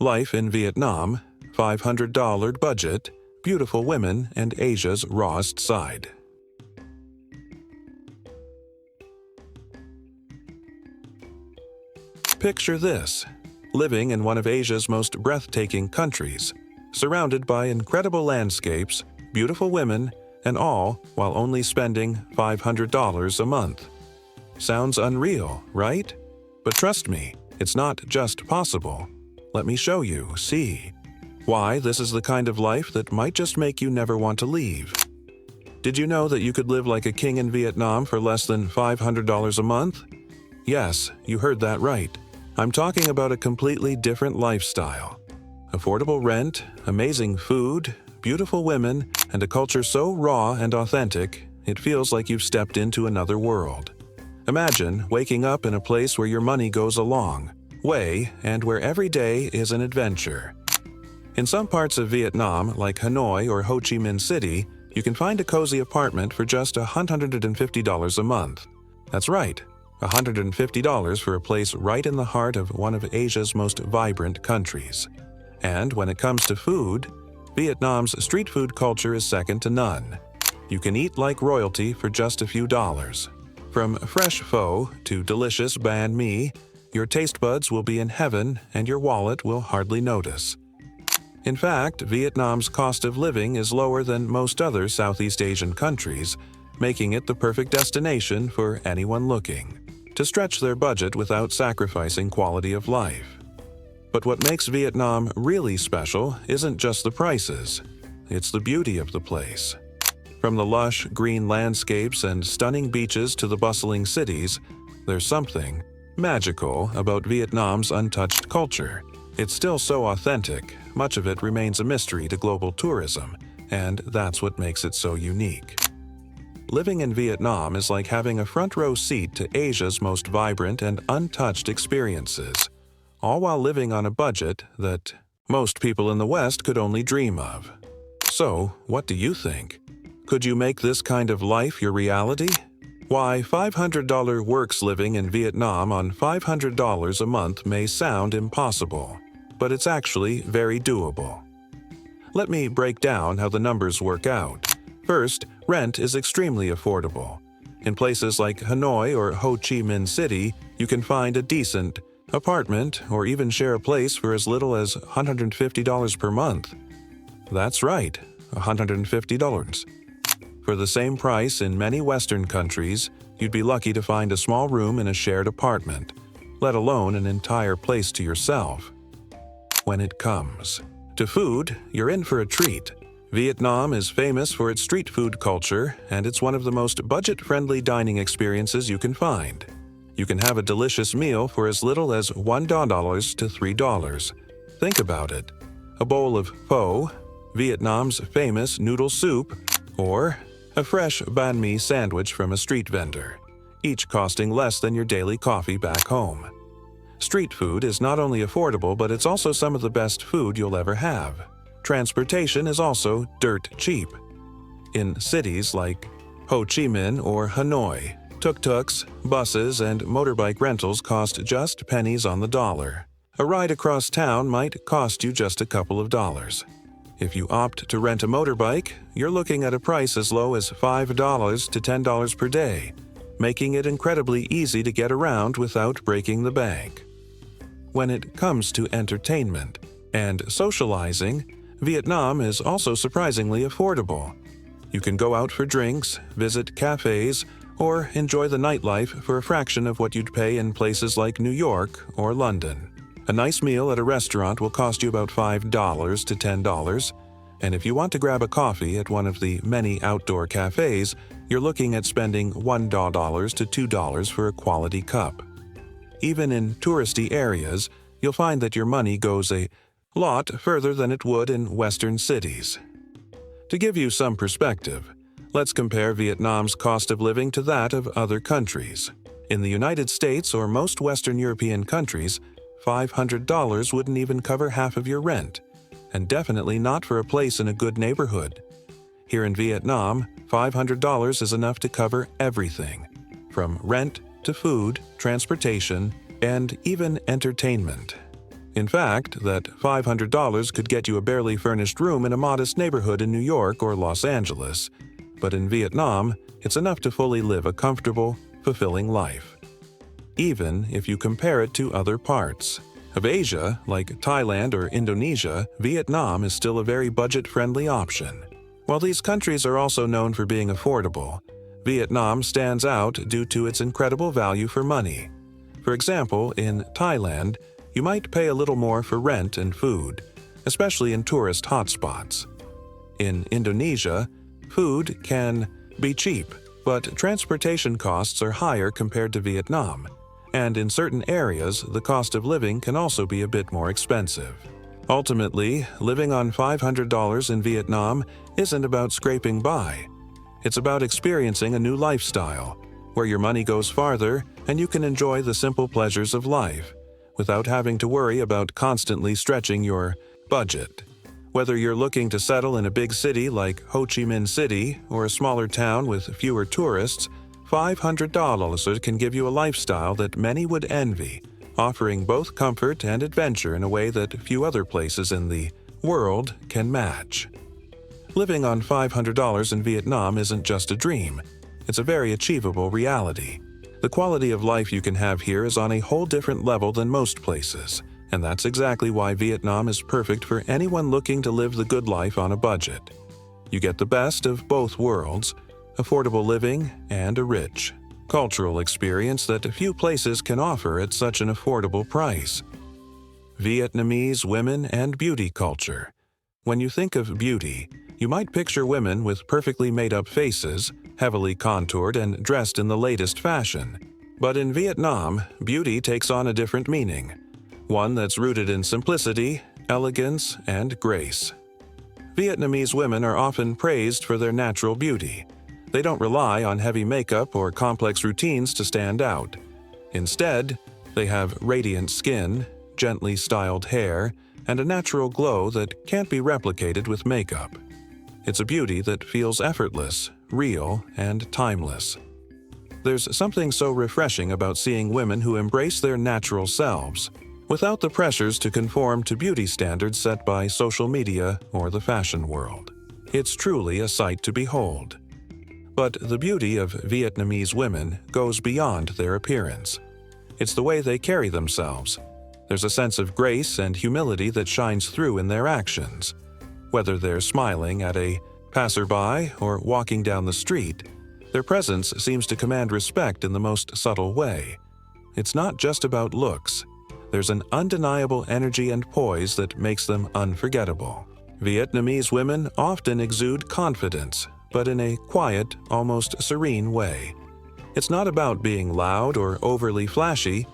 Life in Vietnam, $500 budget, beautiful women, and Asia's rawest side. Picture this: living in one of Asia's most breathtaking countries, surrounded by incredible landscapes, beautiful women, and all while only spending $500 a month. Sounds unreal, right? But trust me, it's not just possible. Let me show you, see, why this is the kind of life that might just make you never want to leave. Did you know that you could live like a king in Vietnam for less than $500 a month? Yes, you heard that right. I'm talking about a completely different lifestyle. Affordable rent, amazing food, beautiful women, and a culture so raw and authentic, it feels like you've stepped into another world. Imagine waking up in a place where your money goes a long way and where every day is an adventure. In some parts of Vietnam, like Hanoi or Ho Chi Minh City, you can find a cozy apartment for just $150 a month. That's right, $150 for a place right in the heart of one of Asia's most vibrant countries. And when it comes to food, Vietnam's street food culture is second to none. You can eat like royalty for just a few dollars. From fresh pho to delicious banh mi, your taste buds will be in heaven and your wallet will hardly notice. In fact, Vietnam's cost of living is lower than most other Southeast Asian countries, making it the perfect destination for anyone looking to stretch their budget without sacrificing quality of life. But what makes Vietnam really special isn't just the prices, it's the beauty of the place. From the lush, green landscapes and stunning beaches to the bustling cities, there's something magical about Vietnam's untouched culture. It's still so authentic, much of it remains a mystery to global tourism, and that's what makes it so unique. Living in Vietnam is like having a front-row seat to Asia's most vibrant and untouched experiences, all while living on a budget that most people in the West could only dream of. So, what do you think? Could you make this kind of life your reality? Why $500 works living in Vietnam on $500 a month may sound impossible, but it's actually very doable. Let me break down how the numbers work out. First, rent is extremely affordable. In places like Hanoi or Ho Chi Minh City, you can find a decent apartment or even share a place for as little as $150 per month. That's right, $150. For the same price in many Western countries, you'd be lucky to find a small room in a shared apartment, let alone an entire place to yourself. When it comes to food, you're in for a treat. Vietnam is famous for its street food culture, and it's one of the most budget-friendly dining experiences you can find. You can have a delicious meal for as little as $1 to $3. Think about it. A bowl of pho, Vietnam's famous noodle soup, or a fresh banh mi sandwich from a street vendor, each costing less than your daily coffee back home. Street food is not only affordable, but it's also some of the best food you'll ever have. Transportation is also dirt cheap. In cities like Ho Chi Minh or Hanoi, tuk-tuks, buses, and motorbike rentals cost just pennies on the dollar. A ride across town might cost you just a couple of dollars. If you opt to rent a motorbike, you're looking at a price as low as $5 to $10 per day, making it incredibly easy to get around without breaking the bank. When it comes to entertainment and socializing, Vietnam is also surprisingly affordable. You can go out for drinks, visit cafes, or enjoy the nightlife for a fraction of what you'd pay in places like New York or London. A nice meal at a restaurant will cost you about $5 to $10, and if you want to grab a coffee at one of the many outdoor cafes, you're looking at spending $1 to $2 for a quality cup. Even in touristy areas, you'll find that your money goes a lot further than it would in Western cities. To give you some perspective, let's compare Vietnam's cost of living to that of other countries. In the United States or most Western European countries, $500 wouldn't even cover half of your rent, and definitely not for a place in a good neighborhood. Here in Vietnam, $500 is enough to cover everything, from rent to food, transportation, and even entertainment. In fact, that $500 could get you a barely furnished room in a modest neighborhood in New York or Los Angeles. But in Vietnam, it's enough to fully live a comfortable, fulfilling life. Even if you compare it to other parts of Asia, like Thailand or Indonesia, Vietnam is still a very budget-friendly option. While these countries are also known for being affordable, Vietnam stands out due to its incredible value for money. For example, in Thailand, you might pay a little more for rent and food, especially in tourist hotspots. In Indonesia, food can be cheap, but transportation costs are higher compared to Vietnam, and in certain areas, the cost of living can also be a bit more expensive. Ultimately, living on $500 in Vietnam isn't about scraping by. It's about experiencing a new lifestyle, where your money goes farther and you can enjoy the simple pleasures of life, without having to worry about constantly stretching your budget. Whether you're looking to settle in a big city like Ho Chi Minh City or a smaller town with fewer tourists, $500 can give you a lifestyle that many would envy, offering both comfort and adventure in a way that few other places in the world can match. Living on $500 in Vietnam isn't just a dream. It's a very achievable reality. The quality of life you can have here is on a whole different level than most places, and that's exactly why Vietnam is perfect for anyone looking to live the good life on a budget. You get the best of both worlds, affordable living and a rich, cultural experience that few places can offer at such an affordable price. Vietnamese women and beauty culture. When you think of beauty, you might picture women with perfectly made-up faces, heavily contoured and dressed in the latest fashion. But in Vietnam, beauty takes on a different meaning, one that's rooted in simplicity, elegance, and grace. Vietnamese women are often praised for their natural beauty. They don't rely on heavy makeup or complex routines to stand out. Instead, they have radiant skin, gently styled hair, and a natural glow that can't be replicated with makeup. It's a beauty that feels effortless, real, and timeless. There's something so refreshing about seeing women who embrace their natural selves, without the pressures to conform to beauty standards set by social media or the fashion world. It's truly a sight to behold. But the beauty of Vietnamese women goes beyond their appearance. It's the way they carry themselves. There's a sense of grace and humility that shines through in their actions. Whether they're smiling at a passerby or walking down the street, their presence seems to command respect in the most subtle way. It's not just about looks. There's an undeniable energy and poise that makes them unforgettable. Vietnamese women often exude confidence, but in a quiet, almost serene way. It's not about being loud or overly flashy.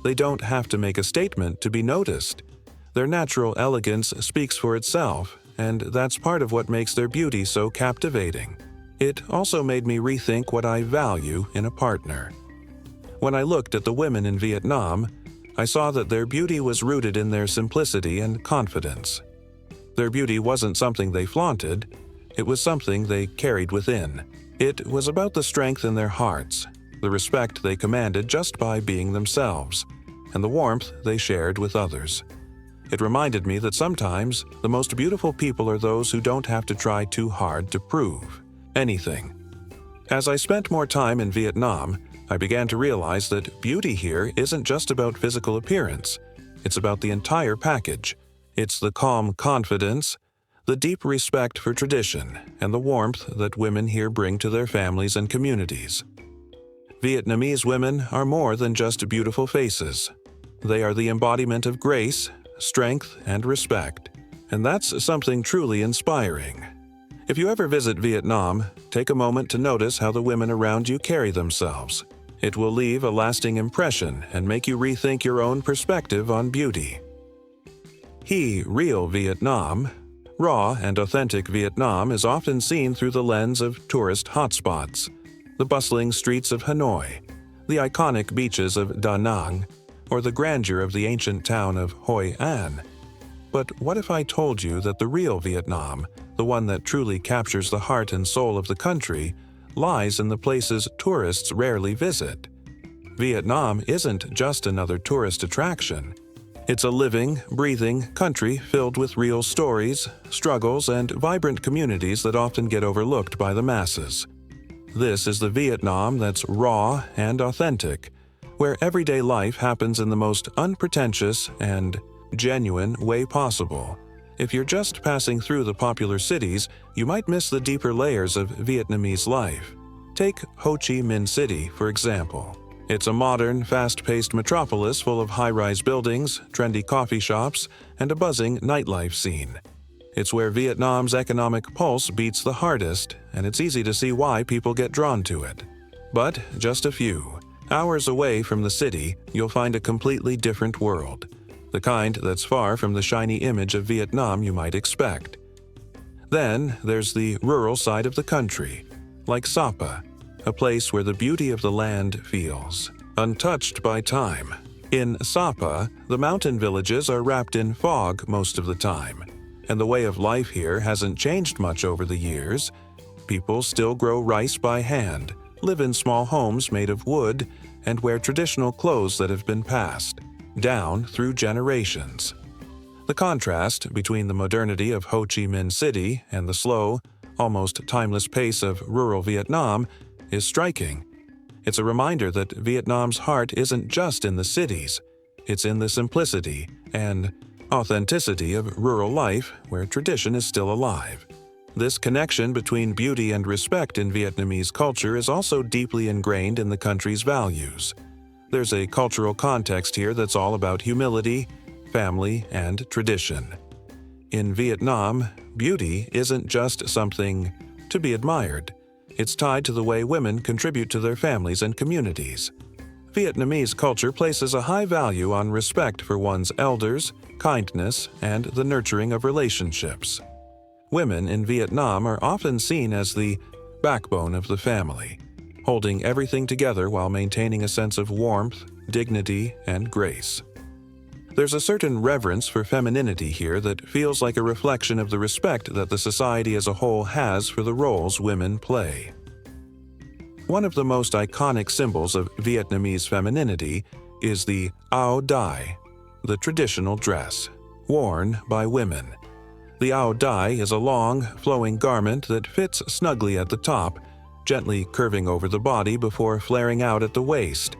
They don't have to make a statement to be noticed. Their natural elegance speaks for itself, and that's part of what makes their beauty so captivating. It also made me rethink what I value in a partner. When I looked at the women in Vietnam, I saw that their beauty was rooted in their simplicity and confidence. Their beauty wasn't something they flaunted. It was something they carried within. It was about the strength in their hearts, the respect they commanded just by being themselves, and the warmth they shared with others. It reminded me that sometimes the most beautiful people are those who don't have to try too hard to prove anything. As I spent more time in Vietnam, I began to realize that beauty here isn't just about physical appearance. It's about the entire package. It's the calm confidence, the deep respect for tradition, and the warmth that women here bring to their families and communities. Vietnamese women are more than just beautiful faces. They are the embodiment of grace, strength, and respect. And that's something truly inspiring. If you ever visit Vietnam, take a moment to notice how the women around you carry themselves. It will leave a lasting impression and make you rethink your own perspective on beauty. Real Vietnam. Raw and authentic Vietnam is often seen through the lens of tourist hotspots, the bustling streets of Hanoi, the iconic beaches of Da Nang, or the grandeur of the ancient town of Hoi An. But what if I told you that the real Vietnam, the one that truly captures the heart and soul of the country, lies in the places tourists rarely visit? Vietnam isn't just another tourist attraction. It's a living, breathing country filled with real stories, struggles, and vibrant communities that often get overlooked by the masses. This is the Vietnam that's raw and authentic, where everyday life happens in the most unpretentious and genuine way possible. If you're just passing through the popular cities, you might miss the deeper layers of Vietnamese life. Take Ho Chi Minh City, for example. It's a modern, fast-paced metropolis full of high-rise buildings, trendy coffee shops, and a buzzing nightlife scene. It's where Vietnam's economic pulse beats the hardest, and it's easy to see why people get drawn to it. But just a few hours away from the city, you'll find a completely different world, the kind that's far from the shiny image of Vietnam you might expect. Then there's the rural side of the country, like Sapa, a place where the beauty of the land feels untouched by time. In Sapa, the mountain villages are wrapped in fog most of the time, and the way of life here hasn't changed much over the years. People still grow rice by hand, live in small homes made of wood, and wear traditional clothes that have been passed down through generations. The contrast between the modernity of Ho Chi Minh City and the slow, almost timeless pace of rural Vietnam is striking. It's a reminder that Vietnam's heart isn't just in the cities, it's in the simplicity and authenticity of rural life where tradition is still alive. This connection between beauty and respect in Vietnamese culture is also deeply ingrained in the country's values. There's a cultural context here that's all about humility, family, and tradition. In Vietnam, beauty isn't just something to be admired. It's tied to the way women contribute to their families and communities. Vietnamese culture places a high value on respect for one's elders, kindness, and the nurturing of relationships. Women in Vietnam are often seen as the backbone of the family, holding everything together while maintaining a sense of warmth, dignity, and grace. There's a certain reverence for femininity here that feels like a reflection of the respect that the society as a whole has for the roles women play. One of the most iconic symbols of Vietnamese femininity is the áo dai, the traditional dress, worn by women. The áo dai is a long, flowing garment that fits snugly at the top, gently curving over the body before flaring out at the waist.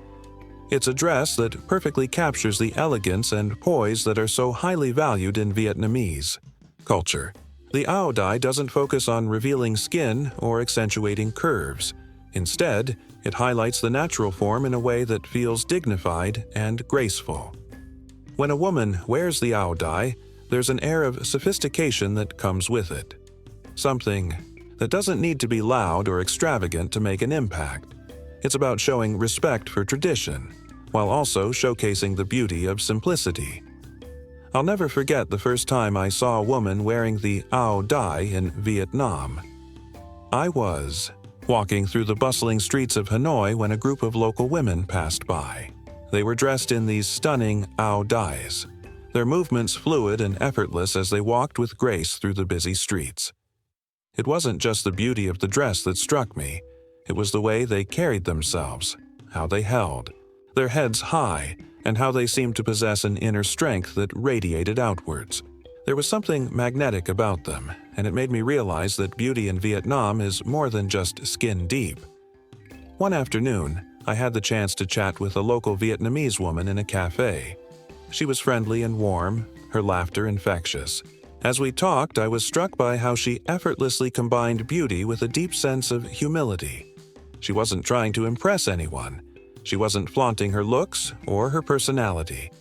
It's a dress that perfectly captures the elegance and poise that are so highly valued in Vietnamese culture. The áo dai doesn't focus on revealing skin or accentuating curves. Instead, it highlights the natural form in a way that feels dignified and graceful. When a woman wears the áo dai, there's an air of sophistication that comes with it. Something that doesn't need to be loud or extravagant to make an impact. It's about showing respect for tradition, while also showcasing the beauty of simplicity. I'll never forget the first time I saw a woman wearing the áo dai in Vietnam. I was walking through the bustling streets of Hanoi when a group of local women passed by. They were dressed in these stunning áo dais, their movements fluid and effortless as they walked with grace through the busy streets. It wasn't just the beauty of the dress that struck me, it was the way they carried themselves, how they held their heads high, and how they seemed to possess an inner strength that radiated outwards. There was something magnetic about them, and it made me realize that beauty in Vietnam is more than just skin deep. One afternoon, I had the chance to chat with a local Vietnamese woman in a cafe. She was friendly and warm, her laughter infectious. As we talked, I was struck by how she effortlessly combined beauty with a deep sense of humility. She wasn't trying to impress anyone. She wasn't flaunting her looks or her personality.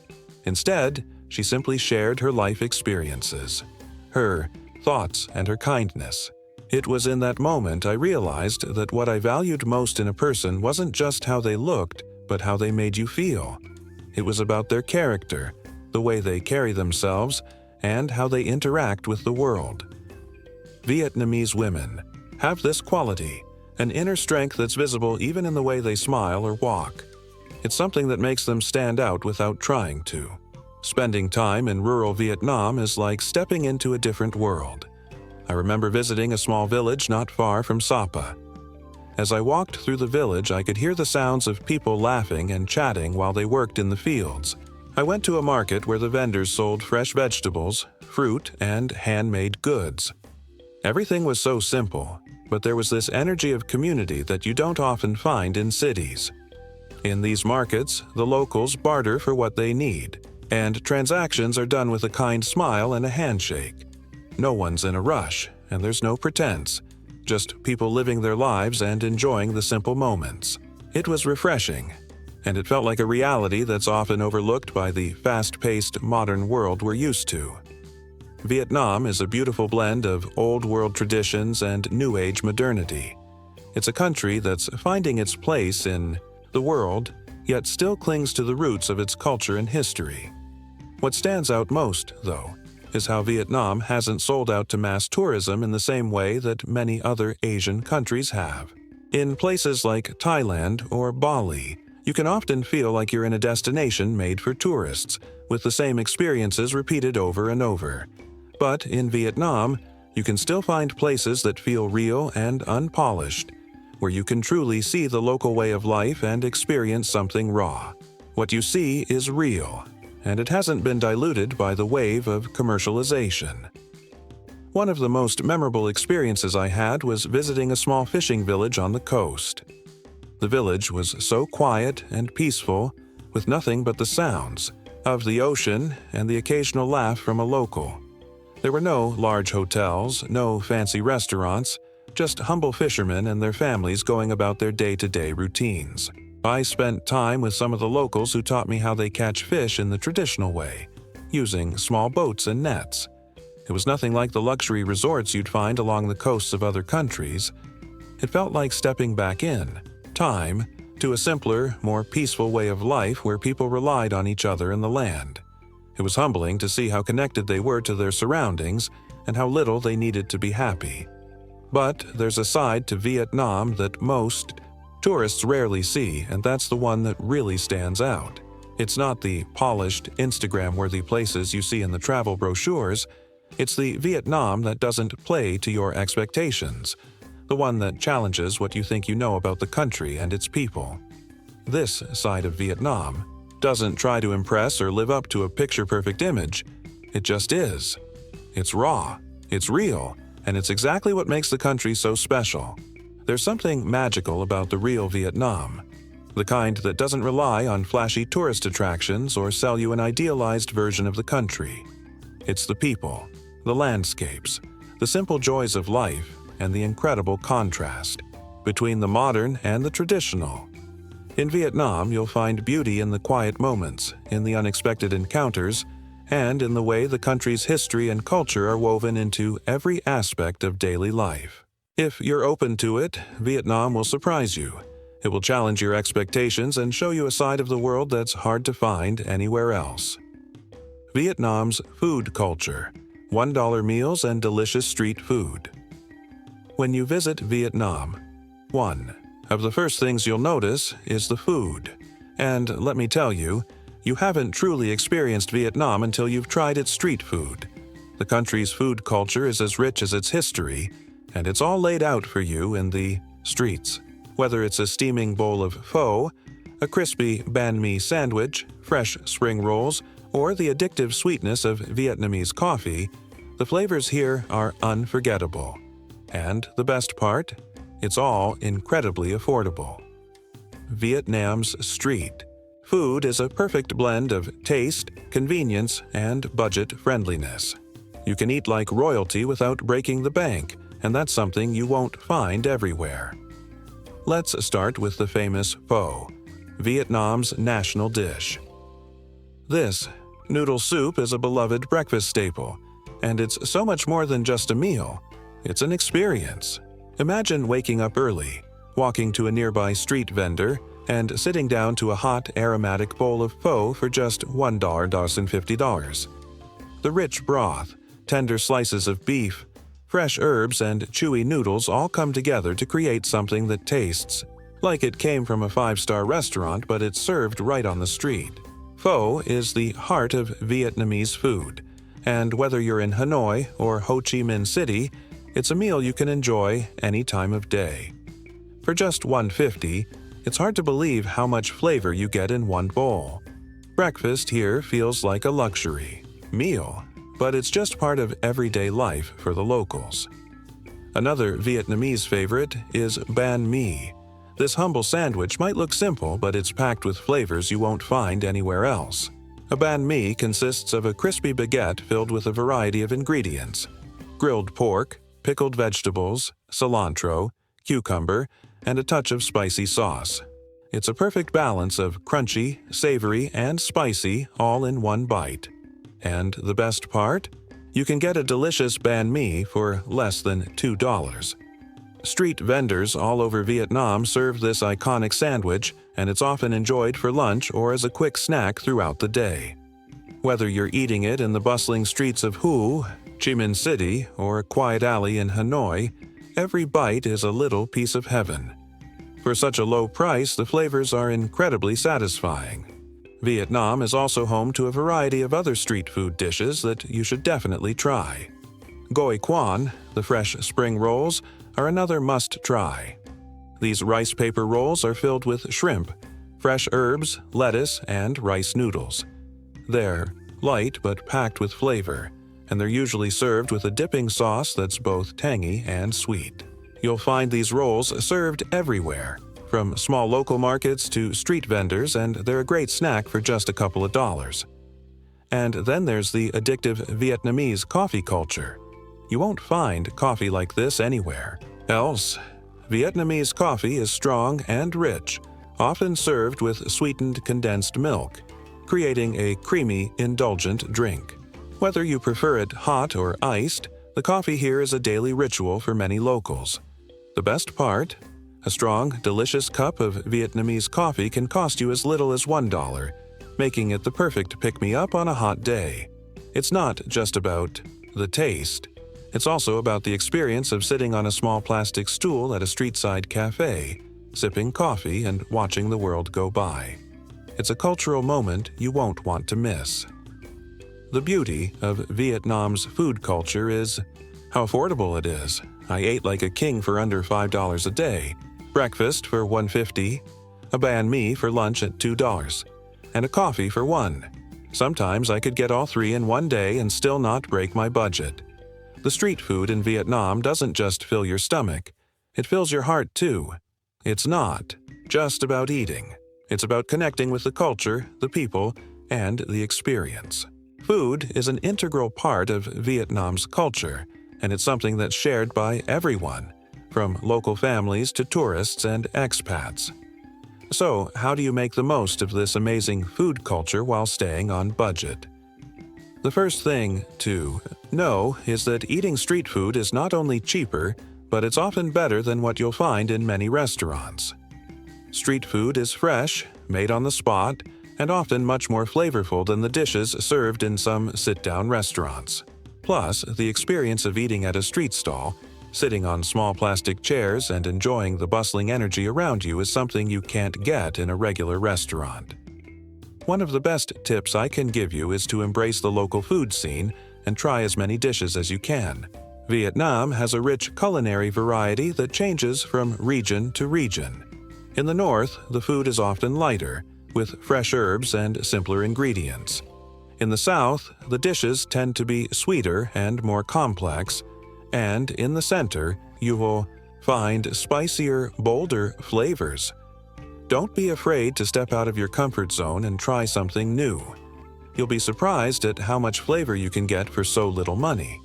Instead, she simply shared her life experiences, her thoughts, and her kindness. It was in that moment I realized that what I valued most in a person wasn't just how they looked, but how they made you feel. It was about their character, the way they carry themselves, and how they interact with the world. Vietnamese women have this quality, an inner strength that's visible even in the way they smile or walk. It's something that makes them stand out without trying to. Spending time in rural Vietnam is like stepping into a different world. I remember visiting a small village not far from Sapa. As I walked through the village, I could hear the sounds of people laughing and chatting while they worked in the fields. I went to a market where the vendors sold fresh vegetables, fruit, and handmade goods. Everything was so simple, but there was this energy of community that you don't often find in cities. In these markets, the locals barter for what they need, and transactions are done with a kind smile and a handshake. No one's in a rush, and there's no pretense, just people living their lives and enjoying the simple moments. It was refreshing, and it felt like a reality that's often overlooked by the fast-paced modern world we're used to. Vietnam is a beautiful blend of old-world traditions and new-age modernity. It's a country that's finding its place in the world, yet still clings to the roots of its culture and history. What stands out most, though, is how Vietnam hasn't sold out to mass tourism in the same way that many other Asian countries have. In places like Thailand or Bali, you can often feel like you're in a destination made for tourists, with the same experiences repeated over and over. But in Vietnam, you can still find places that feel real and unpolished, where you can truly see the local way of life and experience something raw. What you see is real, and it hasn't been diluted by the wave of commercialization. One of the most memorable experiences I had was visiting a small fishing village on the coast. The village was so quiet and peaceful, with nothing but the sounds of the ocean and the occasional laugh from a local. There were no large hotels, no fancy restaurants, just humble fishermen and their families going about their day-to-day routines. I spent time with some of the locals who taught me how they catch fish in the traditional way, using small boats and nets. It was nothing like the luxury resorts you'd find along the coasts of other countries. It felt like stepping back in time to a simpler, more peaceful way of life where people relied on each other and the land. It was humbling to see how connected they were to their surroundings and how little they needed to be happy. But there's a side to Vietnam that most tourists rarely see, and that's the one that really stands out. It's not the polished, Instagram-worthy places you see in the travel brochures. It's the Vietnam that doesn't play to your expectations, the one that challenges what you think you know about the country and its people. This side of Vietnam doesn't try to impress or live up to a picture-perfect image. It just is. It's raw, it's real, and it's exactly what makes the country so special. There's something magical about the real Vietnam, the kind that doesn't rely on flashy tourist attractions or sell you an idealized version of the country. It's the people, the landscapes, the simple joys of life, and the incredible contrast between the modern and the traditional. In Vietnam, you'll find beauty in the quiet moments, in the unexpected encounters, and in the way the country's history and culture are woven into every aspect of daily life. If you're open to it, Vietnam will surprise you. It will challenge your expectations and show you a side of the world that's hard to find anywhere else. Vietnam's food culture: $1 meals and delicious street food. When you visit Vietnam, one of the first things you'll notice is the food. And let me tell you, you haven't truly experienced Vietnam until you've tried its street food. The country's food culture is as rich as its history, and it's all laid out for you in the streets. Whether it's a steaming bowl of pho, a crispy banh mi sandwich, fresh spring rolls, or the addictive sweetness of Vietnamese coffee, the flavors here are unforgettable. And the best part? It's all incredibly affordable. Vietnam's street food is a perfect blend of taste, convenience, and budget-friendliness. You can eat like royalty without breaking the bank, and that's something you won't find everywhere. Let's start with the famous pho, Vietnam's national dish. This noodle soup is a beloved breakfast staple, and it's so much more than just a meal. It's an experience. Imagine waking up early, walking to a nearby street vendor, and sitting down to a hot, aromatic bowl of pho for just $1.50. The rich broth, tender slices of beef, fresh herbs, and chewy noodles all come together to create something that tastes like it came from a five-star restaurant, but it's served right on the street. Pho is the heart of Vietnamese food, and whether you're in Hanoi or Ho Chi Minh City, it's a meal you can enjoy any time of day. For just $1.50, it's hard to believe how much flavor you get in one bowl. breakfast here feels like a luxury meal, but it's just part of everyday life for the locals. Another Vietnamese favorite is banh mi. This humble sandwich might look simple, but it's packed with flavors you won't find anywhere else. A banh mi consists of a crispy baguette filled with a variety of ingredients: grilled pork, pickled vegetables, cilantro, cucumber, and a touch of spicy sauce. It's a perfect balance of crunchy, savory, and spicy all in one bite. And the best part? You can get a delicious banh mi for less than $2. Street vendors all over Vietnam serve this iconic sandwich, and it's often enjoyed for lunch or as a quick snack throughout the day. Whether you're eating it in the bustling streets of Ho Chi Minh City or a quiet alley in Hanoi, every bite is a little piece of heaven. For such a low price, the flavors are incredibly satisfying. Vietnam is also home to a variety of other street food dishes that you should definitely try. Goi quan, the fresh spring rolls, are another must-try. These rice paper rolls are filled with shrimp, fresh herbs, lettuce, and rice noodles. They're light but packed with flavor, and they're usually served with a dipping sauce that's both tangy and sweet. You'll find these rolls served everywhere, from small local markets to street vendors, and they're a great snack for just a couple of dollars. And then there's the addictive Vietnamese coffee culture. You won't find coffee like this anywhere else. Vietnamese coffee is strong and rich, often served with sweetened condensed milk, creating a creamy, indulgent drink. Whether you prefer it hot or iced, the coffee here is a daily ritual for many locals. The best part? A strong, delicious cup of Vietnamese coffee can cost you as little as $1, making it the perfect pick-me-up on a hot day. It's not just about the taste. It's also about the experience of sitting on a small plastic stool at a street-side cafe, sipping coffee and watching the world go by. It's a cultural moment you won't want to miss. The beauty of Vietnam's food culture is how affordable it is. I ate like a king for under $5 a day, breakfast for $1.50, a banh mi for lunch at $2, and a coffee for $1. Sometimes I could get all three in one day and still not break my budget. The street food in Vietnam doesn't just fill your stomach, it fills your heart too. It's not just about eating. It's about connecting with the culture, the people, and the experience. Food is an integral part of Vietnam's culture, and it's something that's shared by everyone, from local families to tourists and expats. So, how do you make the most of this amazing food culture while staying on budget? The first thing to know is that eating street food is not only cheaper, but it's often better than what you'll find in many restaurants. Street food is fresh, made on the spot, and often much more flavorful than the dishes served in some sit-down restaurants. Plus, the experience of eating at a street stall, sitting on small plastic chairs and enjoying the bustling energy around you is something you can't get in a regular restaurant. One of the best tips I can give you is to embrace the local food scene and try as many dishes as you can. Vietnam has a rich culinary variety that changes from region to region. In the north, the food is often lighter, with fresh herbs and simpler ingredients. In the south, the dishes tend to be sweeter and more complex, and in the center, you will find spicier, bolder flavors. Don't be afraid to step out of your comfort zone and try something new. You'll be surprised at how much flavor you can get for so little money.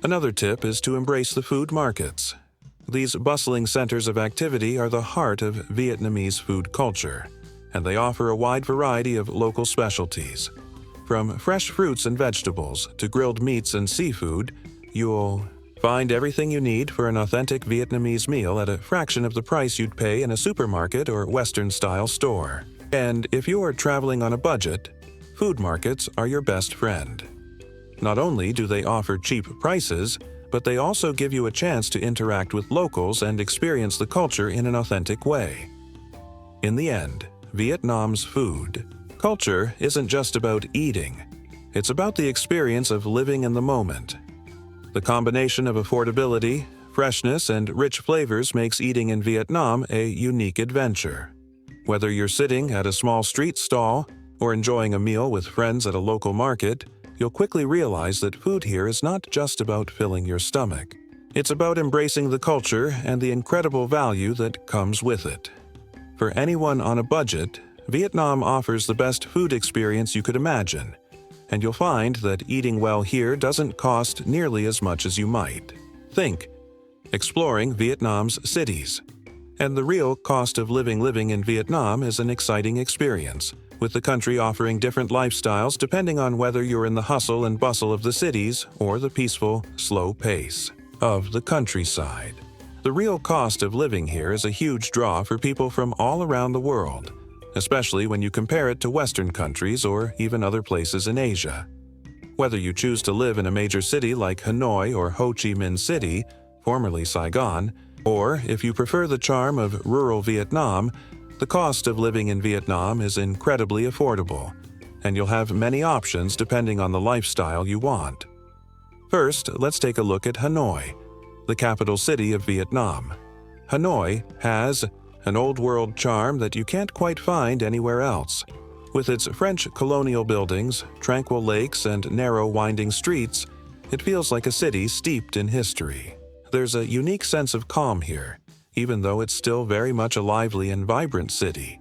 Another tip is to embrace the food markets. These bustling centers of activity are the heart of Vietnamese food culture, and they offer a wide variety of local specialties. From fresh fruits and vegetables to grilled meats and seafood, you'll find everything you need for an authentic Vietnamese meal at a fraction of the price you'd pay in a supermarket or Western-style store. And if you are traveling on a budget, food markets are your best friend. Not only do they offer cheap prices, but they also give you a chance to interact with locals and experience the culture in an authentic way. In the end, Vietnam's food culture isn't just about eating. It's about the experience of living in the moment. The combination of affordability, freshness, and rich flavors makes eating in Vietnam a unique adventure. Whether you're sitting at a small street stall or enjoying a meal with friends at a local market, you'll quickly realize that food here is not just about filling your stomach. It's about embracing the culture and the incredible value that comes with it. For anyone on a budget, Vietnam offers the best food experience you could imagine, and you'll find that eating well here doesn't cost nearly as much as you might think. Exploring Vietnam's cities. And the real cost of living in Vietnam is an exciting experience, with the country offering different lifestyles depending on whether you're in the hustle and bustle of the cities or the peaceful, slow pace of the countryside. The real cost of living here is a huge draw for people from all around the world, especially when you compare it to Western countries or even other places in Asia. Whether you choose to live in a major city like Hanoi or Ho Chi Minh City, formerly Saigon, or if you prefer the charm of rural Vietnam, the cost of living in Vietnam is incredibly affordable, and you'll have many options depending on the lifestyle you want. First, let's take a look at Hanoi, the capital city of Vietnam. Hanoi has an old-world charm that you can't quite find anywhere else. With its French colonial buildings, tranquil lakes, and narrow winding streets, it feels like a city steeped in history. There's a unique sense of calm here, even though it's still very much a lively and vibrant city.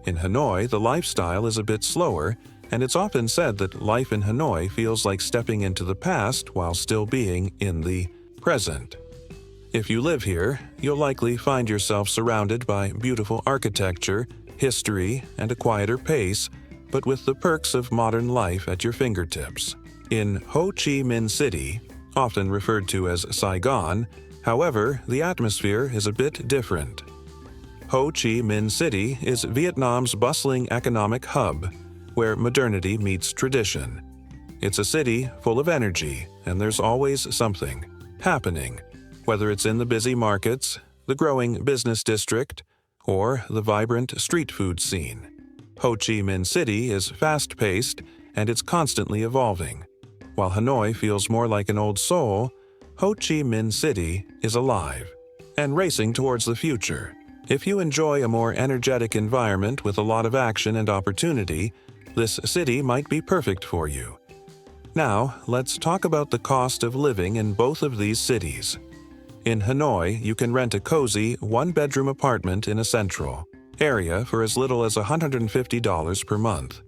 In Hanoi, the lifestyle is a bit slower, and it's often said that life in Hanoi feels like stepping into the past while still being in the present. If you live here, you'll likely find yourself surrounded by beautiful architecture, history, and a quieter pace, but with the perks of modern life at your fingertips. In Ho Chi Minh City, often referred to as Saigon, however, the atmosphere is a bit different. Ho Chi Minh City is Vietnam's bustling economic hub, where modernity meets tradition. It's a city full of energy, and there's always something happening, whether it's in the busy markets, the growing business district, or the vibrant street food scene. Ho Chi Minh City is fast-paced, and it's constantly evolving. While Hanoi feels more like an old soul, Ho Chi Minh City is alive and racing towards the future. If you enjoy a more energetic environment with a lot of action and opportunity, this city might be perfect for you. Now, let's talk about the cost of living in both of these cities. In Hanoi, you can rent a cozy, one-bedroom apartment in a central area for as little as $150 per month.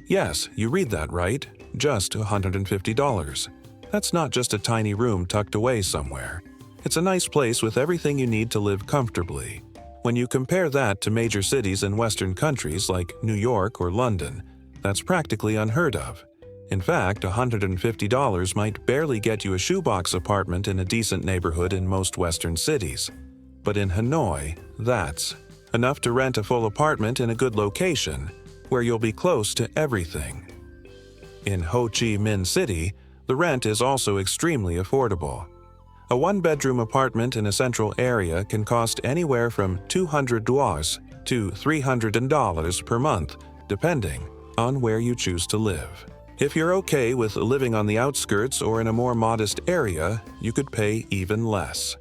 Yes, you read that right. Just $150. That's not just a tiny room tucked away somewhere. It's a nice place with everything you need to live comfortably. When you compare that to major cities in Western countries like New York or London, that's practically unheard of. In fact, $150 might barely get you a shoebox apartment in a decent neighborhood in most Western cities. But in Hanoi, that's enough to rent a full apartment in a good location, where you'll be close to everything. In Ho Chi Minh City, the rent is also extremely affordable. A one-bedroom apartment in a central area can cost anywhere from $200 to $300 per month, depending on where you choose to live. If you're okay with living on the outskirts or in a more modest area, you could pay even less.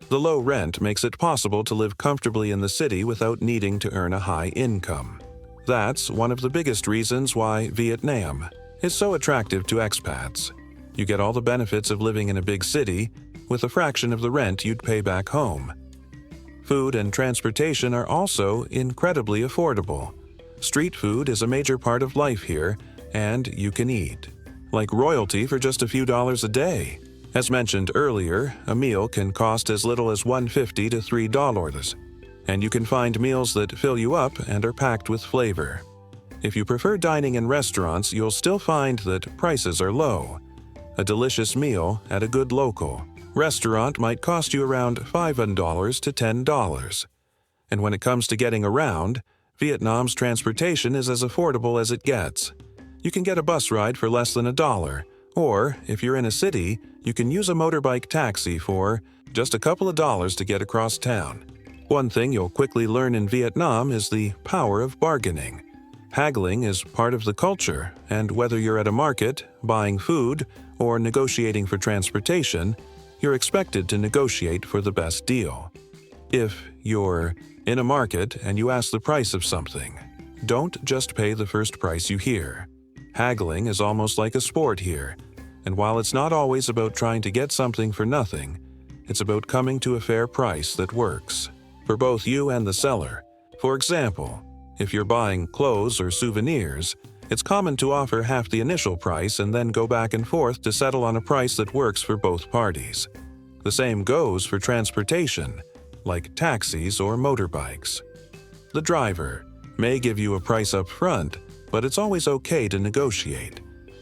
The low rent makes it possible to live comfortably in the city without needing to earn a high income. That's one of the biggest reasons why Vietnam is so attractive to expats. You get all the benefits of living in a big city with a fraction of the rent you'd pay back home. Food and transportation are also incredibly affordable. Street food is a major part of life here, and you can eat like royalty for just a few dollars a day. As mentioned earlier, a meal can cost as little as $1.50 to $3, and you can find meals that fill you up and are packed with flavor. If you prefer dining in restaurants, you'll still find that prices are low. A delicious meal at a good local restaurant might cost you around $5 to $10. And when it comes to getting around, Vietnam's transportation is as affordable as it gets. You can get a bus ride for less than $1, or if you're in a city, you can use a motorbike taxi for just a couple of dollars to get across town. One thing you'll quickly learn in Vietnam is the power of bargaining. Haggling is part of the culture, and whether you're at a market, buying food, or negotiating for transportation, you're expected to negotiate for the best deal. If you're in a market and you ask the price of something, don't just pay the first price you hear. Haggling is almost like a sport here, and while it's not always about trying to get something for nothing, it's about coming to a fair price that works for both you and the seller. For example, if you're buying clothes or souvenirs, it's common to offer half the initial price and then go back and forth to settle on a price that works for both parties. The same goes for transportation, like taxis or motorbikes. The driver may give you a price up front, but it's always okay to negotiate,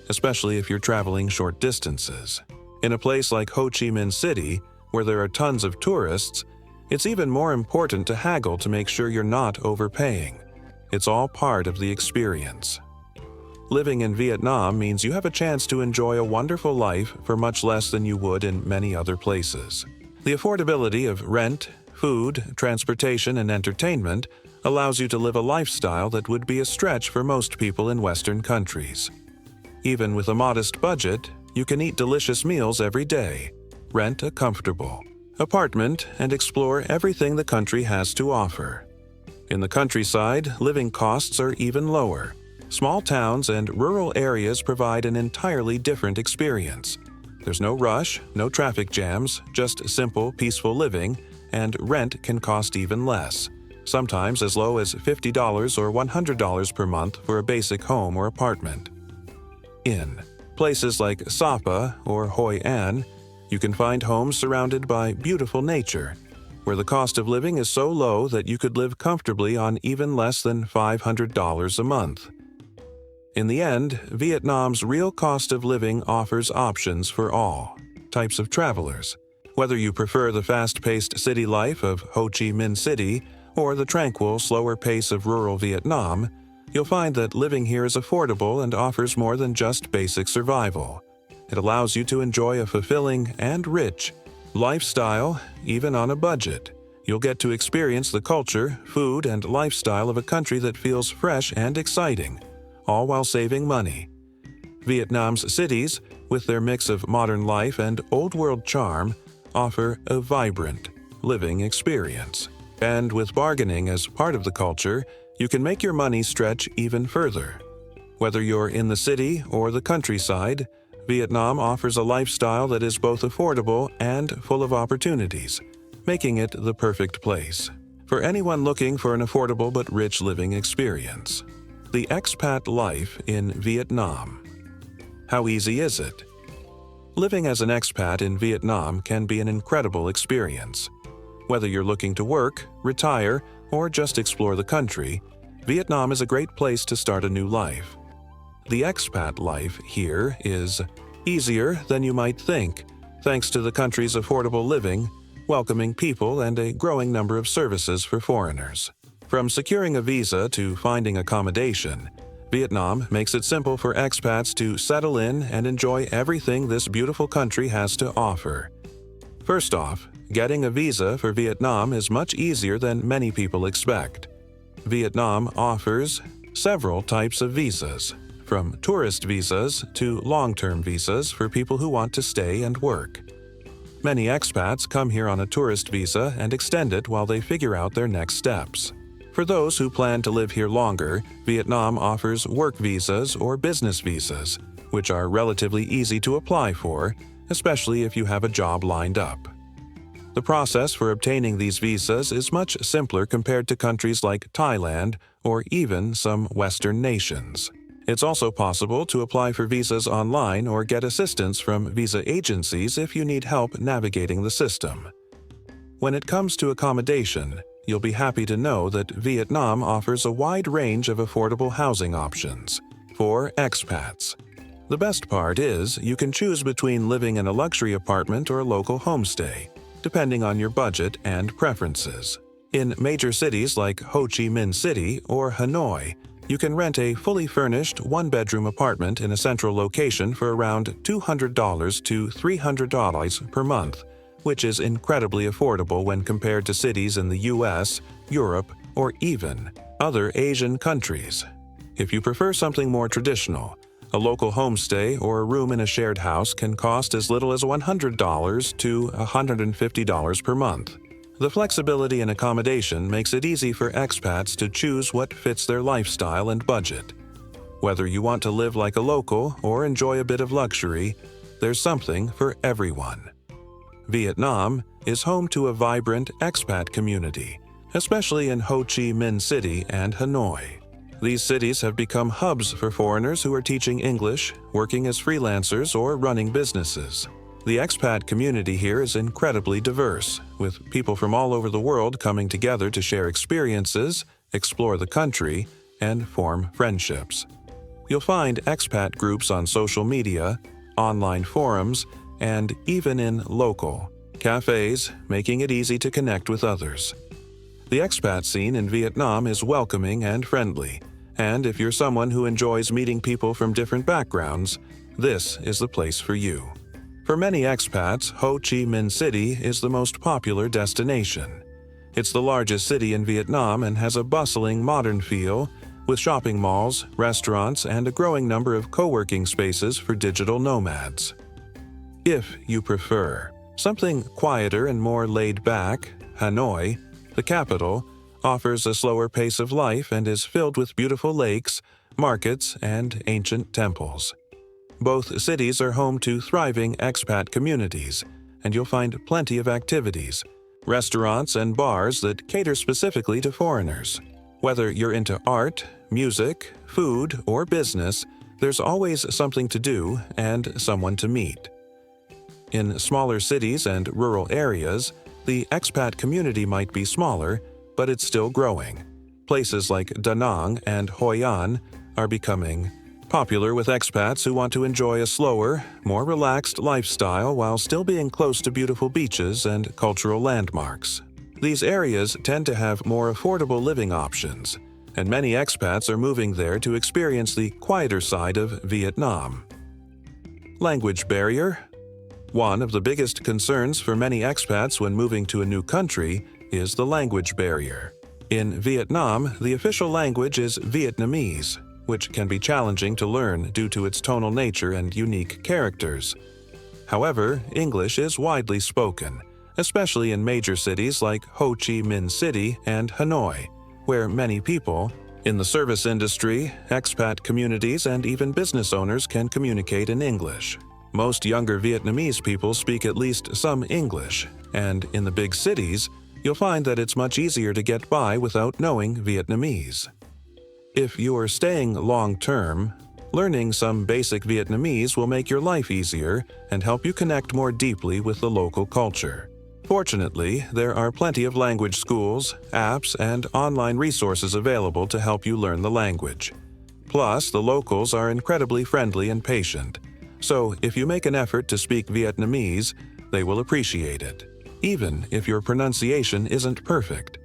especially if you're traveling short distances. In a place like Ho Chi Minh City, where there are tons of tourists, it's even more important to haggle to make sure you're not overpaying. It's all part of the experience. Living in Vietnam means you have a chance to enjoy a wonderful life for much less than you would in many other places. The affordability of rent, food, transportation, and entertainment allows you to live a lifestyle that would be a stretch for most people in Western countries. Even with a modest budget, you can eat delicious meals every day, rent a comfortable apartment, and explore everything the country has to offer. In the countryside, living costs are even lower. Small towns and rural areas provide an entirely different experience. There's no rush, no traffic jams, just simple, peaceful living, and rent can cost even less, sometimes as low as $50 or $100 per month for a basic home or apartment. In places like Sapa or Hoi An, you can find homes surrounded by beautiful nature, where the cost of living is so low that you could live comfortably on even less than $500 a month. In the end, Vietnam's real cost of living offers options for all types of travelers. Whether you prefer the fast-paced city life of Ho Chi Minh City or the tranquil, slower pace of rural Vietnam, you'll find that living here is affordable and offers more than just basic survival. It allows you to enjoy a fulfilling and rich lifestyle, even on a budget. You'll get to experience the culture, food, and lifestyle of a country that feels fresh and exciting, all while saving money. Vietnam's cities, with their mix of modern life and old-world charm, offer a vibrant living experience. And with bargaining as part of the culture, you can make your money stretch even further. Whether you're in the city or the countryside, Vietnam offers a lifestyle that is both affordable and full of opportunities, making it the perfect place for anyone looking for an affordable but rich living experience. The expat life in Vietnam. How easy is it? Living as an expat in Vietnam can be an incredible experience. Whether you're looking to work, retire, or just explore the country, Vietnam is a great place to start a new life. The expat life here is easier than you might think, thanks to the country's affordable living, welcoming people, and a growing number of services for foreigners. From securing a visa to finding accommodation, Vietnam makes it simple for expats to settle in and enjoy everything this beautiful country has to offer. First off, getting a visa for Vietnam is much easier than many people expect. Vietnam offers several types of visas, from tourist visas to long-term visas for people who want to stay and work. Many expats come here on a tourist visa and extend it while they figure out their next steps. For those who plan to live here longer, Vietnam offers work visas or business visas, which are relatively easy to apply for, especially if you have a job lined up. The process for obtaining these visas is much simpler compared to countries like Thailand or even some Western nations. It's also possible to apply for visas online or get assistance from visa agencies if you need help navigating the system. When it comes to accommodation, you'll be happy to know that Vietnam offers a wide range of affordable housing options for expats. The best part is you can choose between living in a luxury apartment or a local homestay, depending on your budget and preferences. In major cities like Ho Chi Minh City or Hanoi, you can rent a fully furnished one-bedroom apartment in a central location for around $200 to $300 per month, which is incredibly affordable when compared to cities in the US, Europe, or even other Asian countries. If you prefer something more traditional, a local homestay or a room in a shared house can cost as little as $100 to $150 per month. The flexibility in accommodation makes it easy for expats to choose what fits their lifestyle and budget. Whether you want to live like a local or enjoy a bit of luxury, there's something for everyone. Vietnam is home to a vibrant expat community, especially in Ho Chi Minh City and Hanoi. These cities have become hubs for foreigners who are teaching English, working as freelancers, or running businesses. The expat community here is incredibly diverse, with people from all over the world coming together to share experiences, explore the country, and form friendships. You'll find expat groups on social media, online forums, and even in local cafes, making it easy to connect with others. The expat scene in Vietnam is welcoming and friendly, and if you're someone who enjoys meeting people from different backgrounds, this is the place for you. For many expats, Ho Chi Minh City is the most popular destination. It's the largest city in Vietnam and has a bustling, modern feel, with shopping malls, restaurants, and a growing number of co-working spaces for digital nomads. If you prefer something quieter and more laid back, Hanoi, the capital, offers a slower pace of life and is filled with beautiful lakes, markets, and ancient temples. Both cities are home to thriving expat communities, and you'll find plenty of activities, restaurants, and bars that cater specifically to foreigners. Whether you're into art, music, food, or business, there's always something to do and someone to meet. In smaller cities and rural areas, the expat community might be smaller, but it's still growing. Places like Da Nang and Hoi An are becoming popular with expats who want to enjoy a slower, more relaxed lifestyle while still being close to beautiful beaches and cultural landmarks. These areas tend to have more affordable living options, and many expats are moving there to experience the quieter side of Vietnam. Language barrier. One of the biggest concerns for many expats when moving to a new country is the language barrier. In Vietnam, the official language is Vietnamese, which can be challenging to learn due to its tonal nature and unique characters. However, English is widely spoken, especially in major cities like Ho Chi Minh City and Hanoi, where many people in the service industry, expat communities, and even business owners can communicate in English. Most younger Vietnamese people speak at least some English, and in the big cities, you'll find that it's much easier to get by without knowing Vietnamese. If you're staying long-term, learning some basic Vietnamese will make your life easier and help you connect more deeply with the local culture. Fortunately, there are plenty of language schools, apps, and online resources available to help you learn the language. Plus, the locals are incredibly friendly and patient, so if you make an effort to speak Vietnamese, they will appreciate it, even if your pronunciation isn't perfect.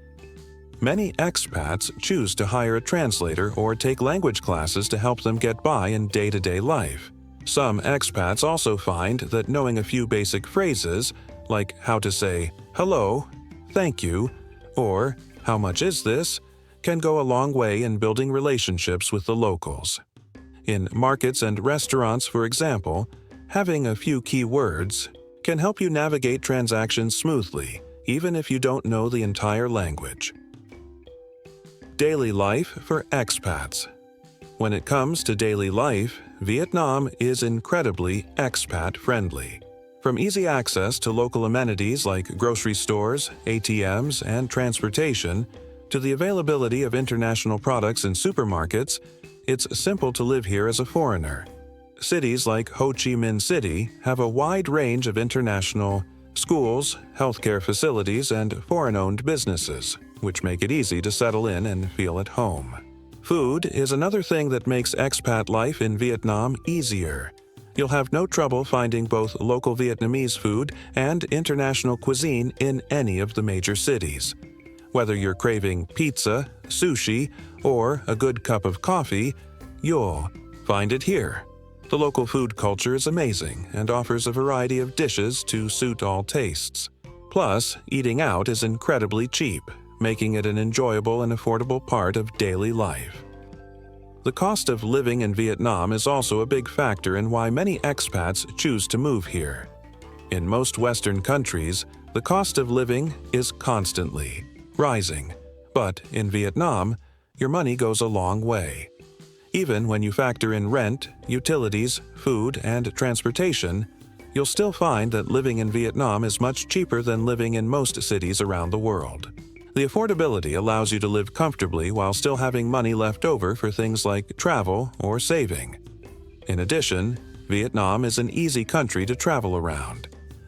Many expats choose to hire a translator or take language classes to help them get by in day-to-day life. Some expats also find that knowing a few basic phrases, like how to say hello, thank you, or how much is this, can go a long way in building relationships with the locals. In markets and restaurants, for example, having a few key words can help you navigate transactions smoothly, even if you don't know the entire language. Daily life for expats. When it comes to daily life, Vietnam is incredibly expat-friendly. From easy access to local amenities like grocery stores, ATMs, and transportation, to the availability of international products in supermarkets, it's simple to live here as a foreigner. Cities like Ho Chi Minh City have a wide range of international schools, healthcare facilities, and foreign-owned businesses, which make it easy to settle in and feel at home. Food is another thing that makes expat life in Vietnam easier. You'll have no trouble finding both local Vietnamese food and international cuisine in any of the major cities. Whether you're craving pizza, sushi, or a good cup of coffee, you'll find it here. The local food culture is amazing and offers a variety of dishes to suit all tastes. Plus, eating out is incredibly cheap, making it an enjoyable and affordable part of daily life. The cost of living in Vietnam is also a big factor in why many expats choose to move here. In most Western countries, The cost of living is constantly rising, but in Vietnam, your money goes a long way. Even when you factor in rent, utilities, food, and transportation, you'll still find that living in Vietnam is much cheaper than living in most cities around the world. The affordability allows you to live comfortably while still having money left over for things like travel or saving. In addition, Vietnam is an easy country to travel around.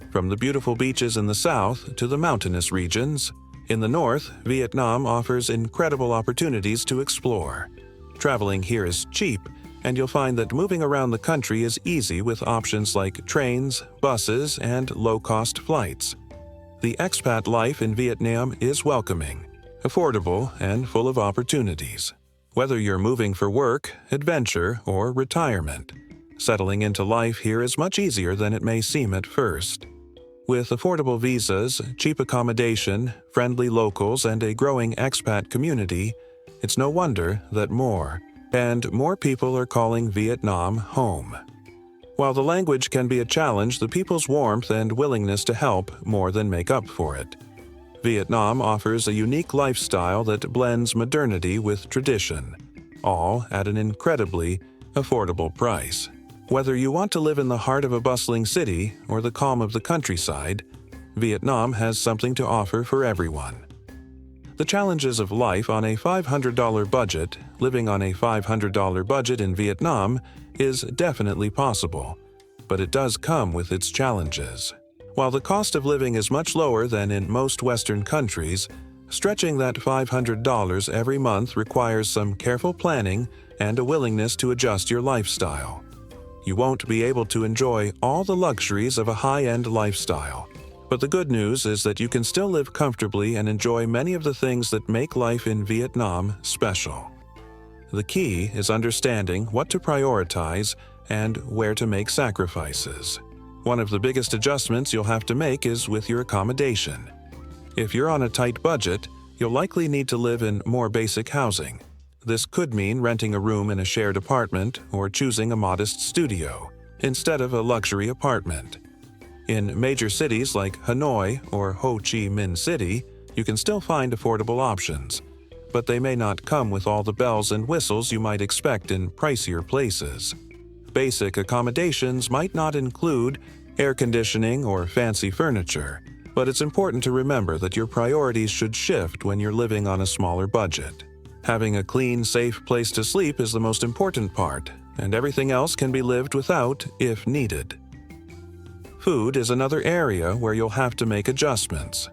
From the beautiful beaches in the south to the mountainous regions, in the north, Vietnam offers incredible opportunities to explore. Traveling here is cheap, and you'll find that moving around the country is easy with options like trains, buses, and low-cost flights. The expat life in Vietnam is welcoming, affordable, and full of opportunities. Whether you're moving for work, adventure, or retirement, settling into life here is much easier than it may seem at first. With affordable visas, cheap accommodation, friendly locals, and a growing expat community, it's no wonder that more people are calling Vietnam home. While the language can be a challenge, the people's warmth and willingness to help more than make up for it. Vietnam offers a unique lifestyle that blends modernity with tradition, all at an incredibly affordable price. Whether you want to live in the heart of a bustling city or the calm of the countryside, Vietnam has something to offer for everyone. The challenges of life on a $500 budget, living on a $500 budget in Vietnam, is definitely possible, but it does come with its challenges. While the cost of living is much lower than in most Western countries, stretching that $500 every month requires some careful planning and a willingness to adjust your lifestyle. You won't be able to enjoy all the luxuries of a high-end lifestyle, but the good news is that you can still live comfortably and enjoy many of the things that make life in Vietnam special. The key is understanding what to prioritize and where to make sacrifices. One of the biggest adjustments you'll have to make is with your accommodation. If you're on a tight budget, you'll likely need to live in more basic housing. This could mean renting a room in a shared apartment or choosing a modest studio instead of a luxury apartment. In major cities like Hanoi or Ho Chi Minh City, you can still find affordable options, but they may not come with all the bells and whistles you might expect in pricier places. Basic accommodations might not include air conditioning or fancy furniture, but it's important to remember that your priorities should shift when you're living on a smaller budget. Having a clean, safe place to sleep is the most important part, and everything else can be lived without if needed. Food is another area where you'll have to make adjustments.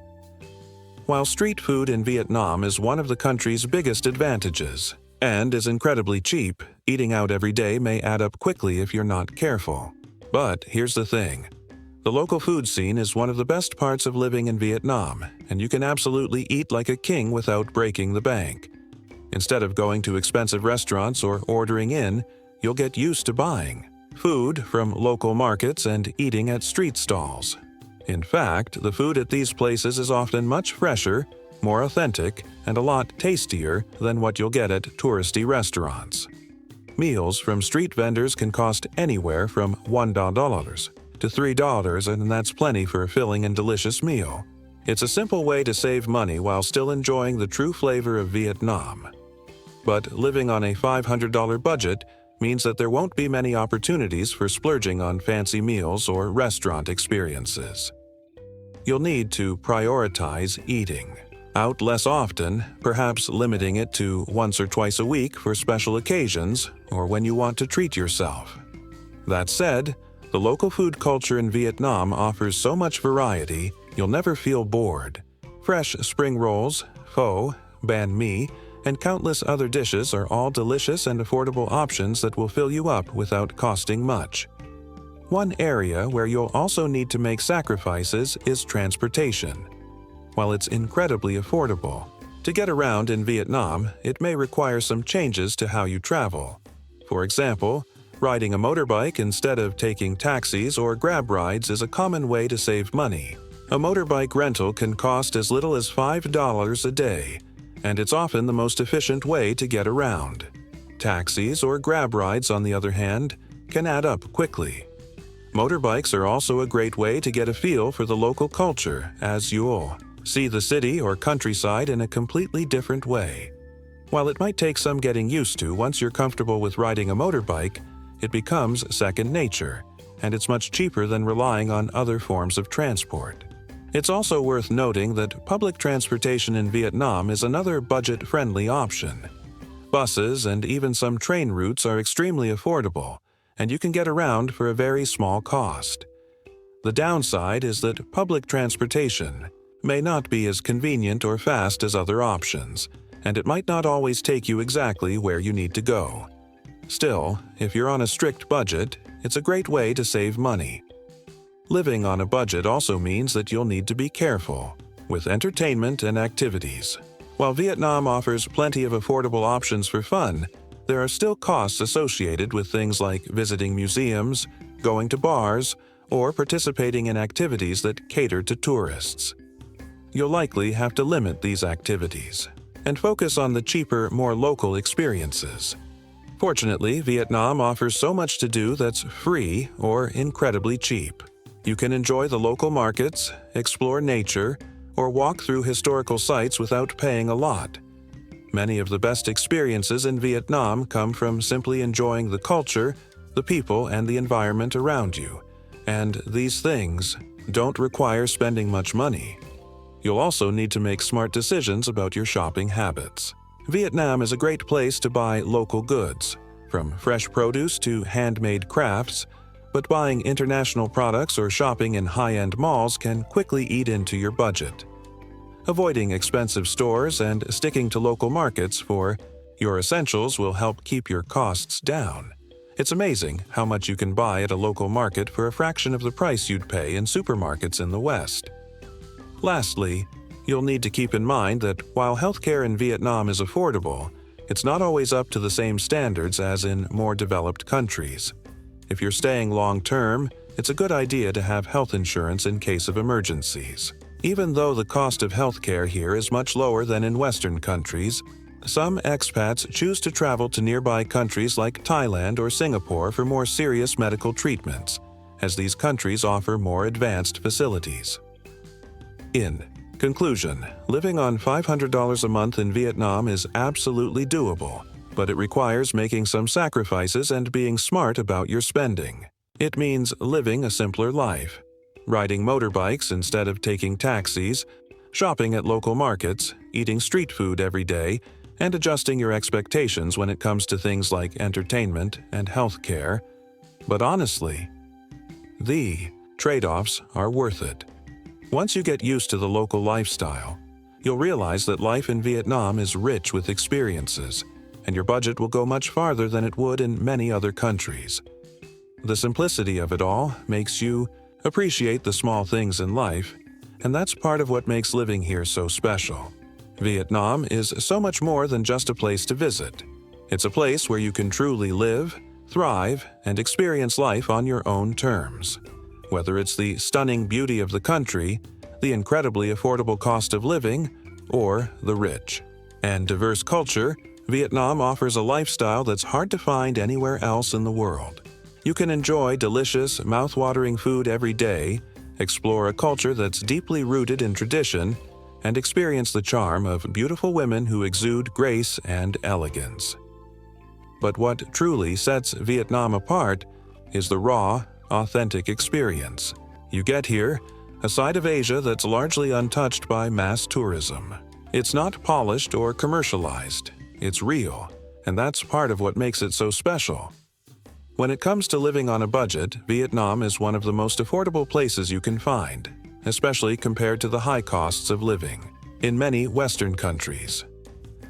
While street food in Vietnam is one of the country's biggest advantages and is incredibly cheap, eating out every day may add up quickly if you're not careful. But here's the thing. The local food scene is one of the best parts of living in Vietnam, and you can absolutely eat like a king without breaking the bank. Instead of going to expensive restaurants or ordering in, you'll get used to buying food from local markets and eating at street stalls. In fact, the food at these places is often much fresher, more authentic, and a lot tastier than what you'll get at touristy restaurants. Meals from street vendors can cost anywhere from $1 to $3, and that's plenty for a filling and delicious meal. It's a simple way to save money while still enjoying the true flavor of Vietnam. But living on a $500 budget means that there won't be many opportunities for splurging on fancy meals or restaurant experiences. You'll need to prioritize eating out less often, perhaps limiting it to once or twice a week for special occasions or when you want to treat yourself. That said, the local food culture in Vietnam offers so much variety, you'll never feel bored. Fresh spring rolls, pho, banh mi, and countless other dishes are all delicious and affordable options that will fill you up without costing much. One area where you'll also need to make sacrifices is transportation. While it's incredibly affordable, to get around in Vietnam, it may require some changes to how you travel. For example, riding a motorbike instead of taking taxis or grab rides is a common way to save money. A motorbike rental can cost as little as $5 a day, and it's often the most efficient way to get around. Taxis or grab rides, on the other hand, can add up quickly. Motorbikes are also a great way to get a feel for the local culture, as you'll see the city or countryside in a completely different way. While it might take some getting used to, once you're comfortable with riding a motorbike, it becomes second nature, and it's much cheaper than relying on other forms of transport. It's also worth noting that public transportation in Vietnam is another budget-friendly option. Buses and even some train routes are extremely affordable, and you can get around for a very small cost. The downside is that public transportation may not be as convenient or fast as other options, and it might not always take you exactly where you need to go. Still, if you're on a strict budget, it's a great way to save money. Living on a budget also means that you'll need to be careful with entertainment and activities. While Vietnam offers plenty of affordable options for fun, there are still costs associated with things like visiting museums, going to bars, or participating in activities that cater to tourists. You'll likely have to limit these activities and focus on the cheaper, more local experiences. Fortunately, Vietnam offers so much to do that's free or incredibly cheap. You can enjoy the local markets, explore nature, or walk through historical sites without paying a lot. Many of the best experiences in Vietnam come from simply enjoying the culture, the people, and the environment around you. And these things don't require spending much money. You'll also need to make smart decisions about your shopping habits. Vietnam is a great place to buy local goods, from fresh produce to handmade crafts, but buying international products or shopping in high-end malls can quickly eat into your budget. Avoiding expensive stores and sticking to local markets for your essentials will help keep your costs down. It's amazing how much you can buy at a local market for a fraction of the price you'd pay in supermarkets in the West. Lastly, you'll need to keep in mind that while healthcare in Vietnam is affordable, it's not always up to the same standards as in more developed countries. If you're staying long-term, it's a good idea to have health insurance in case of emergencies. Even though the cost of healthcare here is much lower than in Western countries, some expats choose to travel to nearby countries like Thailand or Singapore for more serious medical treatments, as these countries offer more advanced facilities. In conclusion, living on $500 a month in Vietnam is absolutely doable, but it requires making some sacrifices and being smart about your spending. It means living a simpler life, riding motorbikes instead of taking taxis, shopping at local markets, eating street food every day, and adjusting your expectations when it comes to things like entertainment and healthcare. But honestly, the trade-offs are worth it. Once you get used to the local lifestyle, you'll realize that life in Vietnam is rich with experiences, and your budget will go much farther than it would in many other countries. The simplicity of it all makes you appreciate the small things in life, and that's part of what makes living here so special. Vietnam is so much more than just a place to visit. It's a place where you can truly live, thrive, and experience life on your own terms. Whether it's the stunning beauty of the country, the incredibly affordable cost of living, or the rich and diverse culture, Vietnam offers a lifestyle that's hard to find anywhere else in the world. You can enjoy delicious, mouth-watering food every day, explore a culture that's deeply rooted in tradition, and experience the charm of beautiful women who exude grace and elegance. But what truly sets Vietnam apart is the raw, authentic experience. You get here a side of Asia that's largely untouched by mass tourism. It's not polished or commercialized. It's real, and that's part of what makes it so special. When it comes to living on a budget, Vietnam is one of the most affordable places you can find, especially compared to the high costs of living in many Western countries.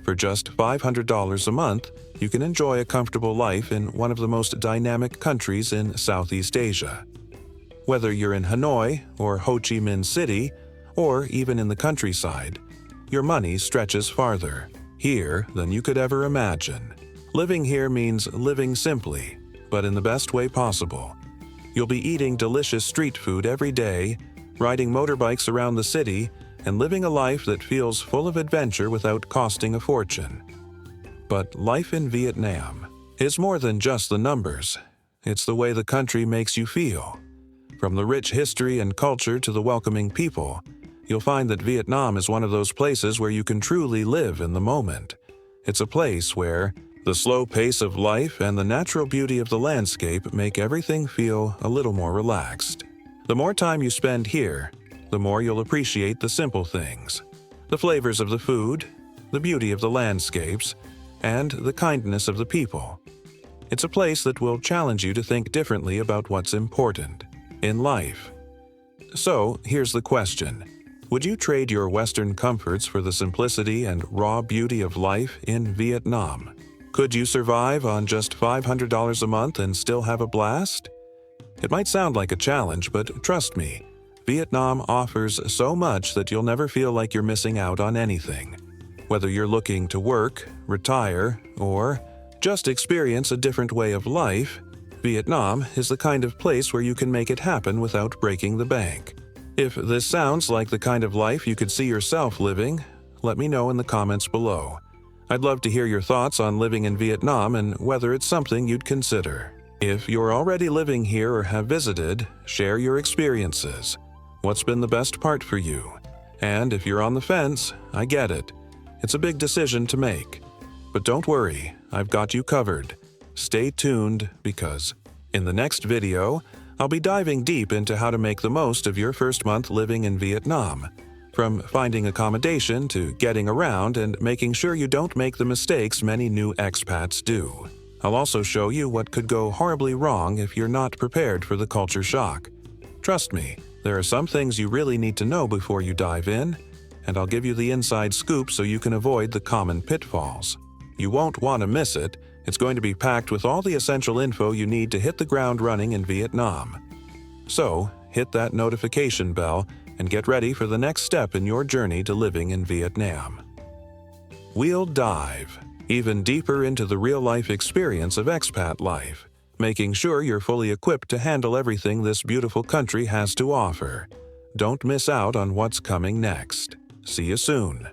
For just $500 a month, you can enjoy a comfortable life in one of the most dynamic countries in Southeast Asia. Whether you're in Hanoi or Ho Chi Minh City, or even in the countryside, your money stretches farther here than you could ever imagine. Living here means living simply, but in the best way possible. You'll be eating delicious street food every day, riding motorbikes around the city, and living a life that feels full of adventure without costing a fortune. But life in Vietnam is more than just the numbers. It's the way the country makes you feel. From the rich history and culture to the welcoming people, you'll find that Vietnam is one of those places where you can truly live in the moment. It's a place where the slow pace of life and the natural beauty of the landscape make everything feel a little more relaxed. The more time you spend here, the more you'll appreciate the simple things, the flavors of the food, the beauty of the landscapes, and the kindness of the people. It's a place that will challenge you to think differently about what's important in life. So, here's the question. Would you trade your Western comforts for the simplicity and raw beauty of life in Vietnam? Could you survive on just $500 a month and still have a blast? It might sound like a challenge, but trust me, Vietnam offers so much that you'll never feel like you're missing out on anything. Whether you're looking to work, retire, or just experience a different way of life, Vietnam is the kind of place where you can make it happen without breaking the bank. If this sounds like the kind of life you could see yourself living, let me know in the comments below. I'd love to hear your thoughts on living in Vietnam and whether it's something you'd consider. If you're already living here or have visited, share your experiences. What's been the best part for you? And if you're on the fence, I get it. It's a big decision to make. But don't worry, I've got you covered. Stay tuned because in the next video, I'll be diving deep into how to make the most of your first month living in Vietnam. From finding accommodation to getting around and making sure you don't make the mistakes many new expats do. I'll also show you what could go horribly wrong if you're not prepared for the culture shock. Trust me, there are some things you really need to know before you dive in, and I'll give you the inside scoop so you can avoid the common pitfalls. You won't want to miss it. It's going to be packed with all the essential info you need to hit the ground running in Vietnam. So, hit that notification bell and get ready for the next step in your journey to living in Vietnam. We'll dive even deeper into the real-life experience of expat life, making sure you're fully equipped to handle everything this beautiful country has to offer. Don't miss out on what's coming next. See you soon.